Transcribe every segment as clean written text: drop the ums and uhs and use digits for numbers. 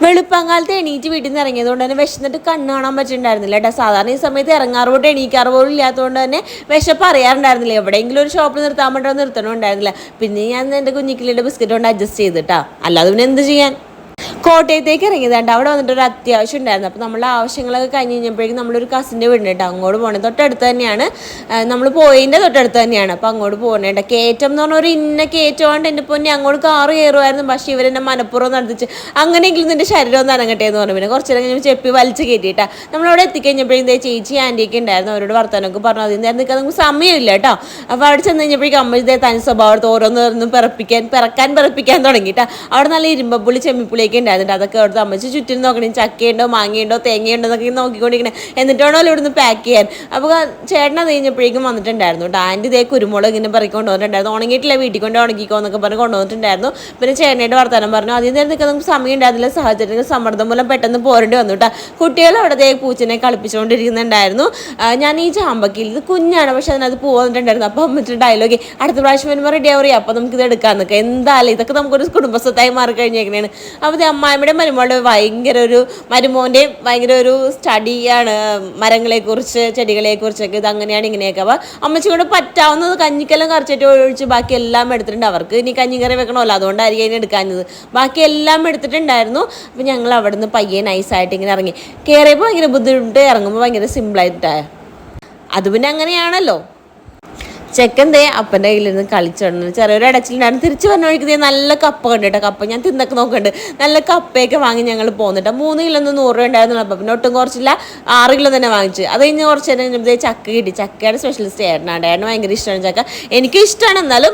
വെളുപ്പാങ്കാലത്ത് എണീറ്റ് വീട്ടിൽ നിന്ന് ഇറങ്ങിയതുകൊണ്ട് തന്നെ വിശന്നിട്ട് കണ്ണ് കാണാൻ പറ്റുന്നുണ്ടായിരുന്നില്ല കേട്ടോ. സാധാരണ ഈ സമയത്ത് ഇറങ്ങാറുപോട്ട് എണീക്കാറുപോലും ഇല്ലാത്തതുകൊണ്ട് തന്നെ വിശപ്പ് അറിയാറുണ്ടായിരുന്നില്ല. എവിടെയെങ്കിലും ഒരു ഷോപ്പിൽ നിർത്താൻ പറ്റുമോ നിർത്തണമുണ്ടായിരുന്നില്ല. പിന്നെ ഞാൻ എൻ്റെ കുഞ്ഞിക്കിളിയുടെ ബിസ്ക്കറ്റ് കൊണ്ട് അഡ്ജസ്റ്റ് ചെയ്തിട്ടാ, അല്ലാതെ പിന്നെ എന്ത് ചെയ്യാൻ. കോട്ടയത്തേക്ക് ഇറങ്ങിയതാണ്ട്. അവിടെ വന്നിട്ട് ഒരു അത്യാവശ്യം ഉണ്ടായിരുന്നു. അപ്പോൾ നമ്മളെ ആവശ്യങ്ങളൊക്കെ കഴിഞ്ഞ് കഴിഞ്ഞപ്പോഴേക്കും നമ്മളൊരു കസിൻ്റെ വീടുണ്ട്. അങ്ങോട്ട് പോകണേ തൊട്ടടുത്ത് തന്നെയാണ്, നമ്മൾ പോയതിൻ്റെ തൊട്ടടുത്ത് തന്നെയാണ്. അപ്പോൾ അങ്ങോട്ട് പോകണേണ്ട. കയറ്റം എന്ന് പറഞ്ഞാൽ ഒരു ഇന്ന കയറ്റമാണ്ട് എൻ്റെ പൊന്നെ അങ്ങോട്ട് കാറ് കയറുമായിരുന്നു. പക്ഷേ ഇവരെന്നെ മനപ്പുറം നടത്തിച്ച് അങ്ങനെയെങ്കിലും നിൻ്റെ ശരീരം ഒന്ന് അനങ്ങട്ടെ എന്ന് പറഞ്ഞു. പിന്നെ കുറച്ച് നേരം കഴിഞ്ഞ് ചെപ്പി വലിച്ച് കയറ്റിയിട്ടാ. നമ്മളവിടെ എത്തിക്കഴിഞ്ഞപ്പോഴേക്കും ചേച്ചി ആൻറ്റിയൊക്കെ ഉണ്ടായിരുന്നു. അവരോട് വർത്താനമൊക്കെ പറഞ്ഞു. അതിൽ നിന്ന് നിൽക്കാൻ നമുക്ക് സമയമില്ല കേട്ടോ. അപ്പോൾ അവിടെ ചെന്ന് കഴിഞ്ഞപ്പോഴേക്കും അമ്മ ഇതേ തനി സ്വഭാവത്ത് ഓരോന്നോരോന്നും പിറപ്പിക്കാൻ തുടങ്ങിയിട്ടാ. അവിടെ നല്ല ഇരുമ്പപ്പുളി ചെമ്മിപ്പുളിയൊക്കെ ഉണ്ടായിരുന്നു. അതൊക്കെ അവിടുത്തെ അമ്മച്ച് ചുറ്റും നോക്കണേ, ചക്കയുണ്ടോ മാങ്ങയുണ്ടോ തേങ്ങയുണ്ടോ എന്നൊക്കെ നോക്കിക്കൊണ്ടിരിക്കണേ. എന്നിട്ടാണോ ഇവിടുന്ന് പാക്ക് ചെയ്യാൻ. അപ്പോൾ ചേട്ടൻ അത് കഴിഞ്ഞപ്പോഴേക്കും വന്നിട്ടുണ്ടായിരുന്നു കേട്ടോ. ആൻറ്റി ഇതേ കുരുമുളക് ഇങ്ങനെ പറിക്കൊണ്ട് വന്നിട്ടുണ്ടായിരുന്നു. ഉണങ്ങിയിട്ടില്ല, വീട്ടിൽ കൊണ്ട് ഉണക്കിക്കോ എന്നൊക്കെ പറഞ്ഞ് കൊണ്ടുവന്നിട്ടുണ്ടായിരുന്നു. പിന്നെ ചേട്ടനായിട്ട് വർത്താനം പറഞ്ഞു. അതിൽ നേരം നിൽക്കാൻ നമുക്ക് സമയം ഉണ്ടായിരുന്നില്ല. സാഹചര്യത്തിൽ സമ്മർദ്ദം മൂലം പെട്ടെന്ന് പോരേണ്ടി വന്നു കേട്ടോ. കുട്ടികൾ അവിടെ പൂച്ചനെ കളിപ്പിച്ചുകൊണ്ടിരിക്കുന്നുണ്ടായിരുന്നു. ഞാൻ ഈ ചാമ്പക്കയിൽ ഇത് കുഞ്ഞാണ്, പക്ഷെ അതിനകത്ത് പോന്നിട്ടുണ്ടായിരുന്നു. അപ്പോൾ അമ്മച്ചിട്ട് ഡയലോഗ് അടുത്ത പ്രാവശ്യം വരുമ്പോൾ റെഡി ആവുക, അപ്പോൾ നമുക്കിത് എടുക്കാൻ നിൽക്കാം. എന്തായാലും ഇതൊക്കെ നമുക്കൊരു കുടുംബസ്വത്തായി മാറിക്കഴിഞ്ഞേക്കണേണ്. അപ്പോൾ അമ്മായിയുടെ മരുമോളുടെ മരുമോൻ്റെ ഭയങ്കര ഒരു സ്റ്റഡിയാണ് മരങ്ങളെക്കുറിച്ച് ചെടികളെക്കുറിച്ചൊക്കെ. ഇത് അങ്ങനെയാണ് ഇങ്ങനെയൊക്കെ. അപ്പോൾ അമ്മച്ചി കൊണ്ട് പറ്റാവുന്നത് കഞ്ഞിക്കെല്ലാം കറിച്ചിട്ട് ഒഴിച്ച് ബാക്കി എല്ലാം എടുത്തിട്ടുണ്ട്. അവർക്ക് ഇനി കഞ്ഞിക്കറി വെക്കണമല്ലോ, അതുകൊണ്ടായിരിക്കും അതിന് എടുക്കാഞ്ഞത്. ബാക്കി എല്ലാം എടുത്തിട്ടുണ്ടായിരുന്നു. അപ്പോൾ ഞങ്ങൾ അവിടെ നിന്ന് പയ്യെ നൈസായിട്ട് ഇങ്ങനെ ഇറങ്ങി. കയറിയപ്പോൾ ഭയങ്കര ബുദ്ധിമുട്ട്, ഇറങ്ങുമ്പോൾ ഭയങ്കര സിമ്പിളായിട്ടാണ്. അത് പിന്നെ അങ്ങനെയാണല്ലോ. ചെക്കൻ അപ്പൻ്റെ കയ്യിലിരുന്ന് കളിച്ചോണ്ട് ചെറിയൊരു അടച്ചിലുണ്ടായിരുന്നു. തിരിച്ച് പറഞ്ഞ വഴിക്ക് നല്ല കപ്പ കണ്ടു കേട്ടോ. കപ്പ ഞാൻ തിന്നൊക്കെ നോക്കുന്നുണ്ട്. നല്ല കപ്പയൊക്കെ വാങ്ങി ഞങ്ങൾ പോകുന്നുണ്ട്. 3 കിലോ 100 രൂപ ഉണ്ടായിരുന്നു. അപ്പം പിന്നെ ഒട്ടും കുറച്ചില്ല, 6 കിലോ തന്നെ വാങ്ങിച്ചു. അത് കഴിഞ്ഞ് കുറച്ച് നേരം കഴിഞ്ഞപ്പോൾ ചക്ക കിട്ടി. ചക്കയുടെ സ്പെഷ്യലിസ്റ്റ് ഏട്ടനാണ്. ഏട്ടന് ഭയങ്കര ഇഷ്ടമാണ് ചക്ക. എനിക്കും ഇഷ്ടമാണ്.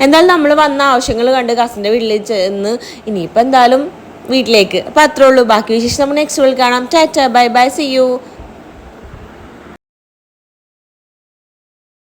എന്തായാലും നമ്മൾ വന്ന ആവശ്യങ്ങൾ കണ്ട് കസിൻ്റെ വീട്ടിൽ ചെന്ന് ഇനിയിപ്പോൾ എന്തായാലും വീട്ടിലേക്ക്. അപ്പോൾ അത്രേ ഉള്ളൂ. ബാക്കി വിശേഷം നമ്മൾ നെക്സ്റ്റ് വീട്ടിൽ കാണാം. Tata bye bye, see U.